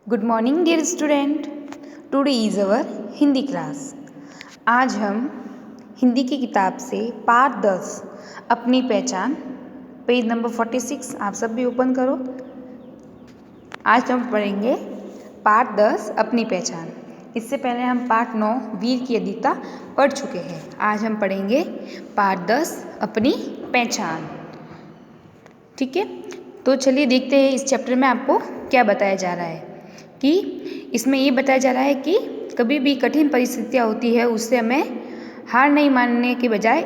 Good morning dear student. Today is our Hindi class. आज हम हिंदी की किताब से पाठ 10 अपनी पहचान पेज नंबर 46 आप सब भी ओपन करो। आज हम पढ़ेंगे पाठ 10 अपनी पहचान। इससे पहले हम पाठ 9 वीर की अदिता पढ़ चुके हैं। आज हम पढ़ेंगे पाठ 10 अपनी पहचान। ठीक है, तो चलिए देखते हैं इस चैप्टर में आपको क्या बताया जा रहा है। कि इसमें ये बताया जा रहा है कि कभी भी कठिन परिस्थितियाँ होती है उससे हमें हार नहीं मानने के बजाय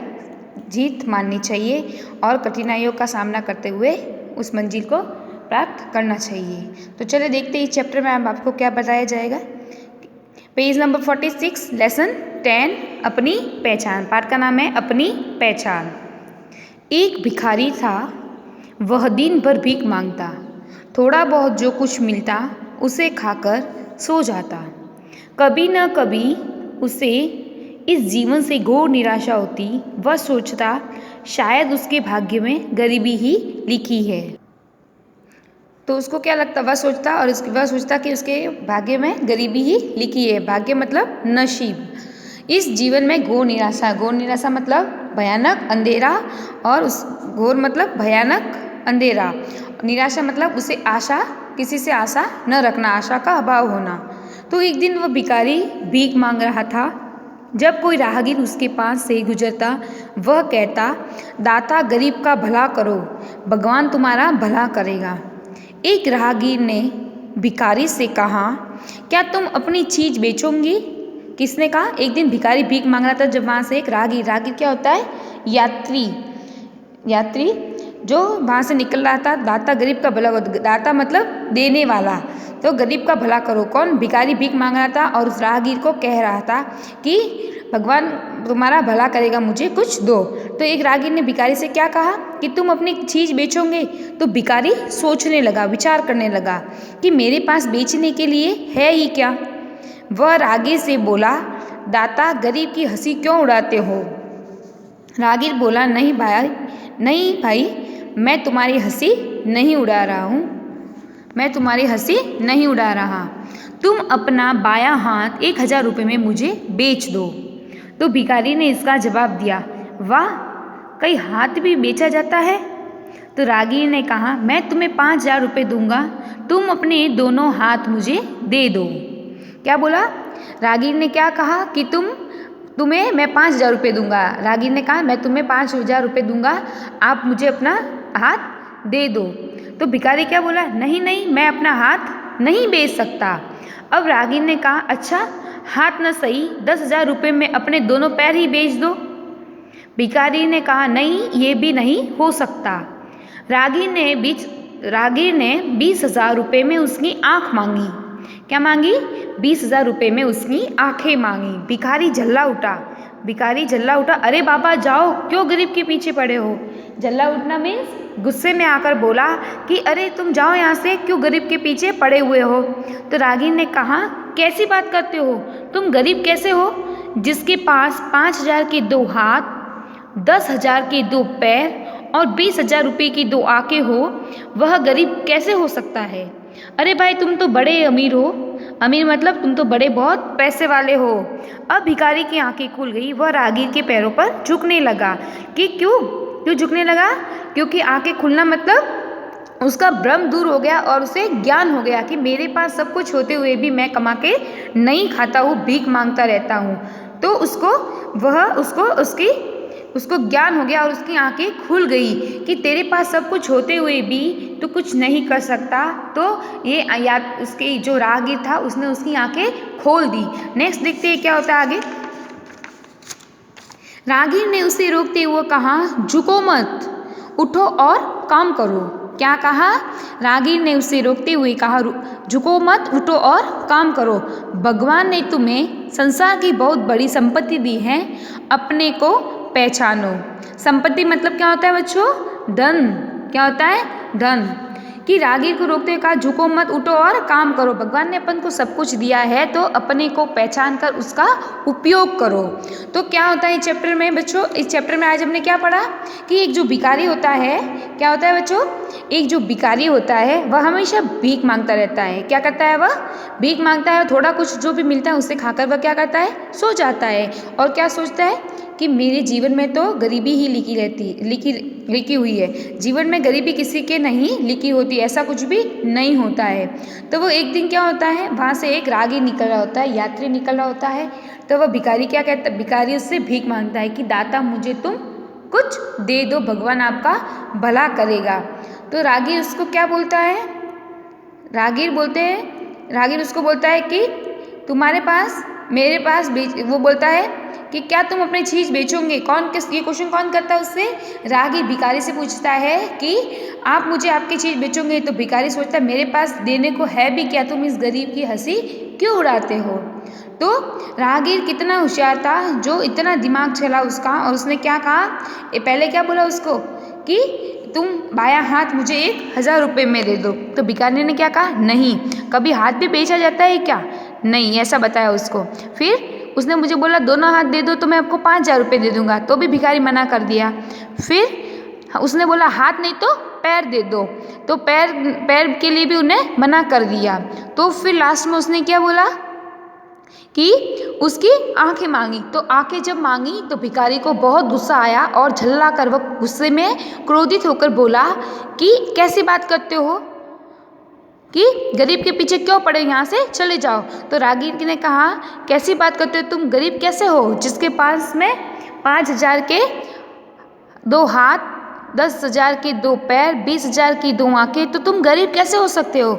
जीत माननी चाहिए और कठिनाइयों का सामना करते हुए उस मंजिल को प्राप्त करना चाहिए। तो चलिए देखते हैं इस चैप्टर में अब आपको क्या बताया जाएगा। पेज नंबर 46 लेसन 10 अपनी पहचान। पाठ का नाम है अपनी पहचान। एक भिखारी था, वह दिन भर भीख मांगता, थोड़ा बहुत जो कुछ मिलता उसे खाकर सो जाता। कभी न कभी उसे इस जीवन से घोर निराशा होती। वह सोचता शायद उसके भाग्य में गरीबी ही लिखी है। तो उसको क्या लगता, वह सोचता कि उसके भाग्य में गरीबी ही लिखी है। भाग्य मतलब नसीब। इस जीवन में घोर निराशा मतलब भयानक अंधेरा, और उस घोर मतलब भयानक अंधेरा। निराशा मतलब उसे आशा, किसी से आशा न रखना, आशा का अभाव होना। तो एक दिन वह भिखारी भीख मांग रहा था। जब कोई राहगीर उसके पास से गुजरता वह कहता, दाता गरीब का भला करो, भगवान तुम्हारा भला करेगा। एक राहगीर ने भिखारी से कहा, क्या तुम अपनी चीज बेचोगी? किसने कहा? एक दिन भिखारी भीख मांग रहा था, जब वहाँ से एक राहगीर क्या होता है? यात्री जो वहाँ से निकल रहा था। दाता गरीब का भला करो, दाता मतलब देने वाला, तो गरीब का भला करो। कौन? भिखारी भीख मांग रहा था और उस राहगीर को कह रहा था कि भगवान तुम्हारा भला करेगा, मुझे कुछ दो। तो एक राहगीर ने भिखारी से क्या कहा कि तुम अपनी चीज़ बेचोगे? तो भिखारी सोचने लगा, विचार करने लगा कि मेरे पास बेचने के लिए है ही क्या। वह राहगीर से बोला, दाता गरीब की हंसी क्यों उड़ाते हो? राहगीर बोला, नहीं भाई, मैं तुम्हारी हंसी नहीं उड़ा रहा हूँ, मैं तुम्हारी हंसी नहीं उड़ा रहा। तुम अपना बायां हाथ 1000 रुपये में मुझे बेच दो। तो भिखारी ने इसका जवाब दिया, वाह, कई हाथ भी बेचा जाता है। तो राहगीर ने कहा, मैं तुम्हें 5000 रुपये दूंगा, तुम अपने दोनों हाथ मुझे दे दो। क्या बोला? राहगीर ने क्या कहा कि तुम्हें मैं 5000 रुपये दूंगा। राहगीर ने कहा, मैं तुम्हें 5000 रुपये दूंगा, आप मुझे अपना हाथ दे दो। तो भिखारी क्या बोला? नहीं, मैं अपना हाथ नहीं बेच सकता। अब राहगीर ने कहा, अच्छा हाथ न सही, 10,000 रुपये में अपने दोनों पैर ही बेच दो। भिखारी ने कहा, नहीं, ये भी नहीं हो सकता। राहगीर ने 20,000 रुपये में उसकी आंख मांगी। क्या मांगी? 20,000 रुपये में उसकी आंखें मांगी। भिखारी झल्ला उठा, अरे बाबा जाओ, क्यों गरीब के पीछे पड़े हो? झल्ला उठना मीन्स गुस्से में आकर बोला कि अरे तुम जाओ यहाँ से, क्यों गरीब के पीछे पड़े हुए हो? तो राहगीर ने कहा, कैसी बात करते हो? तुम गरीब कैसे हो? जिसके पास 5,000 के 2 हाथ, 10,000 के 2 पैर और 20,000 रुपये की 2 आंखें हो, वह गरीब कैसे हो सकता है? अरे भाई, तुम तो बड़े अमीर हो। अमीर मतलब तुम तो बड़े बहुत पैसे वाले हो। अब भिखारी की आंखें खुल गई। वह राहगीर के पैरों पर झुकने लगा। कि क्यों झुकने लगा? क्योंकि आंखें खुलना मतलब उसका भ्रम दूर हो गया और उसे ज्ञान हो गया कि मेरे पास सब कुछ होते हुए भी मैं कमा के नहीं खाता हूँ, भीख मांगता रहता हूँ। तो उसको ज्ञान हो गया और उसकी आंखें खुल गई कि तेरे पास सब कुछ होते हुए भी तू कुछ नहीं कर सकता। तो ये उसके जो राहगीर था उसने उसकी आंखें खोल दी। नेक्स्ट देखते हैं क्या होता है आगे। राहगीर ने उसे रोकते हुए कहा, झुको मत, उठो और काम करो। क्या कहा? राहगीर ने उसे रोकते हुए कहा, झुको मत, उठो और काम करो। भगवान ने तुम्हें संसार की बहुत बड़ी संपत्ति दी है, अपने को पहचानो। संपत्ति मतलब क्या होता है बच्चों? धन। क्या होता है? धन। कि राहगीर को रोकते हुए कहा झुको मत, उठो और काम करो। भगवान ने अपन को सब कुछ दिया है तो अपने को पहचान कर उसका उपयोग करो। तो क्या होता है इस चैप्टर में बच्चों, इस चैप्टर में आज हमने क्या पढ़ा कि एक जो भिखारी होता है, क्या होता है बच्चों, एक जो भिखारी होता है वह हमेशा भीख मांगता रहता है। क्या करता है वह? भीख मांगता है। थोड़ा कुछ जो भी मिलता है उससे खाकर वह क्या करता है? सो जाता है। और क्या सोचता है कि मेरे जीवन में तो गरीबी ही लिखी हुई है। जीवन में गरीबी किसी के नहीं लिखी होती, ऐसा कुछ भी नहीं होता है। तो वो एक दिन क्या होता है, वहाँ से एक राहगीर निकल रहा होता है, यात्री निकल रहा होता है। तो वह भिखारी क्या कहता है, भिखारी उससे भीख मांगता है कि दाता मुझे तुम कुछ दे दो, भगवान आपका भला करेगा। तो राहगीर उसको क्या बोलता है, राहगीर उसको बोलता है कि तुम्हारे पास मेरे पास वो बोलता है कि क्या तुम अपनी चीज़ बेचोगे? ये क्वेश्चन कौन करता है उससे? राहगीर भिखारी से पूछता है कि आप मुझे आपकी चीज़ बेचोगे? तो भिखारी सोचता है मेरे पास देने को है भी क्या, तुम इस गरीब की हंसी क्यों उड़ाते हो? तो राहगीर कितना होशियार था, जो इतना दिमाग चला उसका, और उसने क्या कहा, पहले क्या बोला उसको कि तुम बायां हाथ मुझे 1000 रुपये में दे दो। तो भिखारी ने क्या कहा, नहीं, कभी हाथ भी बेचा जाता है क्या? नहीं, ऐसा बताया उसको। फिर उसने मुझे बोला दोनों हाथ दे दो तो मैं आपको 5000 रुपये दे दूंगा, तो भी भिखारी मना कर दिया। फिर उसने बोला हाथ नहीं तो पैर दे दो, तो पैर के लिए भी उन्हें मना कर दिया। तो फिर लास्ट में उसने क्या बोला कि उसकी आंखें मांगी। तो आंखें जब मांगी तो भिखारी को बहुत गुस्सा आया और झल्ला कर वह गुस्से में क्रोधित होकर बोला कि कैसी बात करते हो कि गरीब के पीछे क्यों पड़े, यहाँ से चले जाओ। तो राहगीर ने कहा कैसी बात करते हो तुम, गरीब कैसे हो जिसके पास में 5000 के 2 हाथ, 10,000 के 2 पैर, 20,000 की 2 आंखें, तो तुम गरीब कैसे हो सकते हो?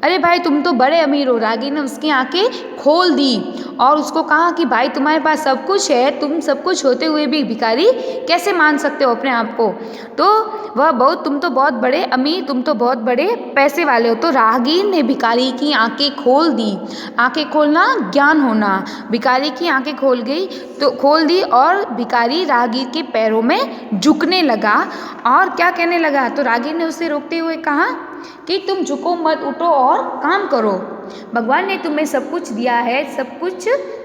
अरे भाई तुम तो बड़े अमीर हो। राहगीर ने उसकी आंखें खोल दी और उसको कहा कि भाई तुम्हारे पास सब कुछ है, तुम सब कुछ होते हुए भी भिखारी कैसे मान सकते हो अपने आप को? तो तुम तो बहुत बड़े अमीर, तुम तो बहुत बड़े पैसे वाले हो। तो राहगीर ने भिखारी की आंखें खोल दी। आंखें खोलना ज्ञान होना। भिखारी की आंखें खोल दी और भिखारी राहगीर के पैरों में झुकने लगा और क्या कहने लगा, तो राहगीर ने उसे रोकते हुए कहा कि तुम झुको मत, उठो और काम करो। भगवान ने तुम्हें सब कुछ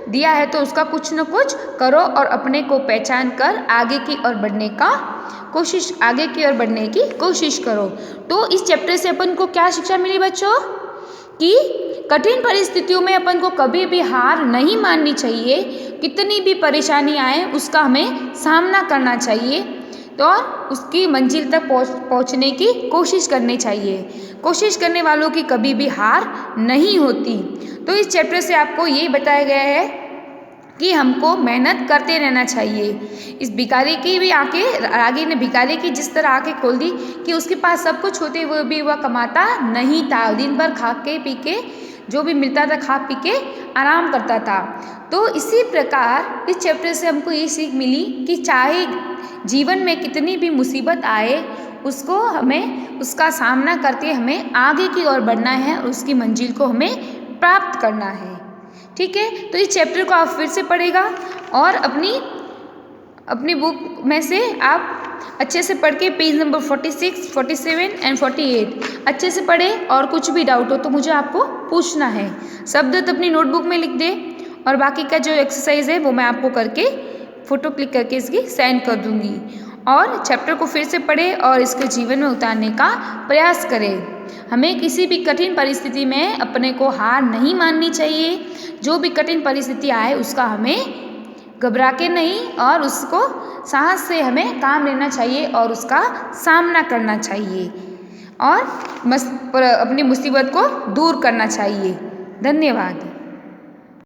दिया है तो उसका कुछ न कुछ करो और अपने को पहचान कर आगे की ओर बढ़ने की कोशिश करो। तो इस चैप्टर से अपन को क्या शिक्षा मिली बच्चों, कि कठिन परिस्थितियों में अपन को कभी भी हार नहीं माननी चाहिए। कितनी भी परेशानी आए उसका हमें सामना करना चाहिए तो और उसकी मंजिल तक पहुंचने की कोशिश करनी चाहिए। कोशिश करने वालों की कभी भी हार नहीं होती। तो इस चैप्टर से आपको ये बताया गया है कि हमको मेहनत करते रहना चाहिए। इस भिखारी की भी आंखें, राहगीर ने भिखारी की जिस तरह आंखें खोल दी कि उसके पास सब कुछ होते हुए भी वह कमाता नहीं था, दिन भर खा के पी के जो भी मिलता था खा पी के आराम करता था। तो इसी प्रकार इस चैप्टर से हमको ये सीख मिली कि चाहे जीवन में कितनी भी मुसीबत आए उसको हमें उसका सामना करके हमें आगे की ओर बढ़ना है और उसकी मंजिल को हमें प्राप्त करना है। ठीक है, तो इस चैप्टर को आप फिर से पढ़ेगा और अपनी बुक में से आप अच्छे से पढ़ के पेज नंबर 46, 47 एंड 48 अच्छे से पढ़े और कुछ भी डाउट हो तो मुझे आपको पूछना है। शब्द अपनी नोटबुक में लिख दे और बाकी का जो एक्सरसाइज है वो मैं आपको करके फ़ोटो क्लिक करके इसकी सेंड कर दूँगी। और चैप्टर को फिर से पढ़े और इसके जीवन में उतारने का प्रयास करें। हमें किसी भी कठिन परिस्थिति में अपने को हार नहीं माननी चाहिए। जो भी कठिन परिस्थिति आए उसका हमें घबरा के नहीं और उसको साहस से हमें काम लेना चाहिए और उसका सामना करना चाहिए और अपनी मुसीबत को दूर करना चाहिए। धन्यवाद।